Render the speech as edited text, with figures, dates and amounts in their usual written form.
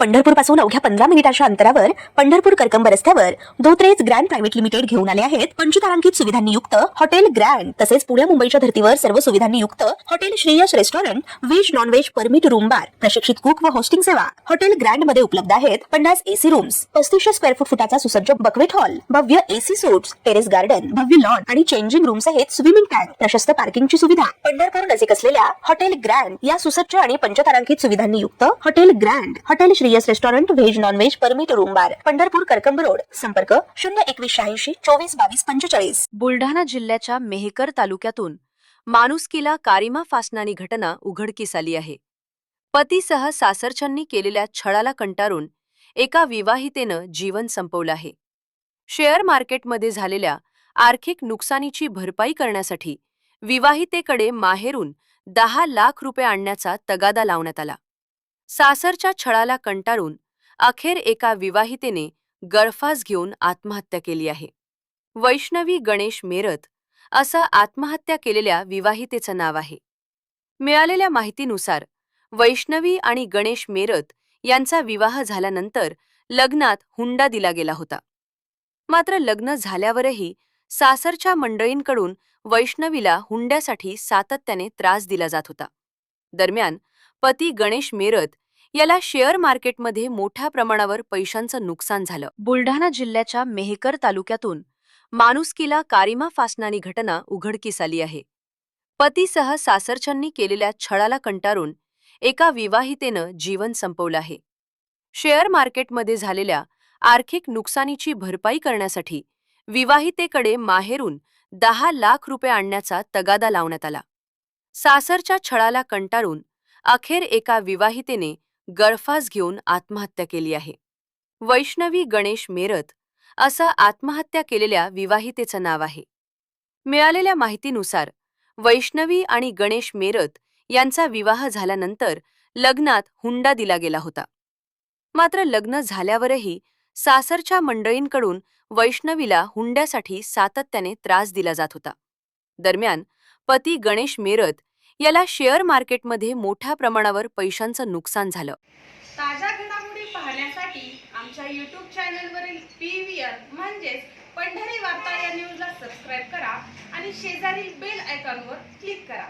पंढरपूर पासून अवघ्या 15 मिनिटांच्या अंतरावर पंढरपूर करकंब रस्त्यावर धोत्रेज ग्रँड प्रायव्हेट लिमिटेड घेऊन आले आहेत पंचतारांकित सुविधांनी युक्त हॉटेल ग्रँड। तसेच पुण्या मुंबईच्या धर्तीवर सर्व सुविधांनी युक्त hotel Shreyas restaurant, veg non veg permit room बार, प्रशिक्षित कुक व होस्टिंग सेवा हॉटेल ग्रँड मध्ये उपलब्ध आहेत। 50 एसी रूम्स, 3500 स्क्वेअर फुटाचा सुसज्ज बक्वेट हॉल, भव्य एसी सूट्स, टेरेस गार्डन, भव्य लॉन आणि चेंजिंग रूम सहित स्विमिंग टँक, प्रशस्त पार्किंगची सुविधा। पंढरपूर नजीक असलेल्या हॉटेल ग्रँड या सुसज्ज आणि पंचतारांकित सुविधांनी युक्त hotel grand, hotel Shreyas restaurant, veg non veg permit room बार, पंढरपूर करकंब रोड। संपर्क 02180 24 22 45। बुलढाणा जिल्ह्याच्या मेहकर तालुक्यातून माणुसकीला कारिमा फासणारी घटना उघडकीस आली आहे। पतीसह सासरच्यांनी केलेल्या छळाला कंटाळून एका विवाहितेनं जीवन संपवलं आहे। शेअर मार्केटमध्ये झालेल्या आर्थिक नुकसानीची भरपाई करण्यासाठी विवाहितेकडे माहेरून 10 लाख रुपये आणण्याचा तगादा लावण्यात आला। सासरच्या छळाला कंटाळून अखेर एका विवाहितेने गळफास घेऊन आत्महत्या केली आहे। वैष्णवी गणेश मेरत असं आत्महत्या केलेल्या विवाहितेचं नाव आहे। मिळालेल्या माहितीनुसार वैष्णवी आणि गणेश मेरत यांचा विवाह झाल्यानंतर लग्नात हुंडा दिला गेला होता। मात्र लग्न झाल्यावरही सासरच्या मंडळींकडून वैष्णवीला हुंड्यासाठी सातत्याने त्रास दिला जात होता। दरम्यान पती गणेश मेरत याला शेअर मार्केटमध्ये मोठ्या प्रमाणावर पैशांचं नुकसान झालं। बुलढाणा जिल्ह्याच्या मेहकर तालुक्यातून माणुसकीला कारिमा फासणारी घटना उघडकीस आली आहे। पतीसह सासरच्यांनी केलेल्या छळाला कंटाळून एका विवाहितेनं जीवन संपवलं आहे। शेअर मार्केटमध्ये झालेल्या आर्थिक नुकसानीची भरपाई करण्यासाठी विवाहितेकडे माहेरून 10 लाख रुपये आणण्याचा तगादा लावण्यात आला। सासरच्या छळाला कंटाळून अखेर एका विवाहितेने गळफास घेऊन आत्महत्या केली आहे। वैष्णवी गणेश मेरत असं आत्महत्या केलेल्या विवाहितेचं नाव आहे। मिळालेल्या माहितीनुसार वैष्णवी आणि गणेश मेरत यांचा विवाह झाल्यानंतर लग्नात हुंडा दिला गेला होता। मात्र लग्न झाल्यावरही सासरच्या मंडळींकडून वैष्णवीला हुंड्यासाठी सातत्याने त्रास दिला जात होता। दरम्यान पती गणेश मेरत याला शेअर मार्केटमध्ये मोठ्या प्रमाणावर पैशांचं नुकसान झालं। ताज्या घडामोडी पाहण्यासाठी आमच्या YouTube चॅनलवरील PVR म्हणजेच पंढरी वार्ता या न्यूजला सबस्क्राइब करा आणि शेजारील बेल आयकॉनवर क्लिक करा।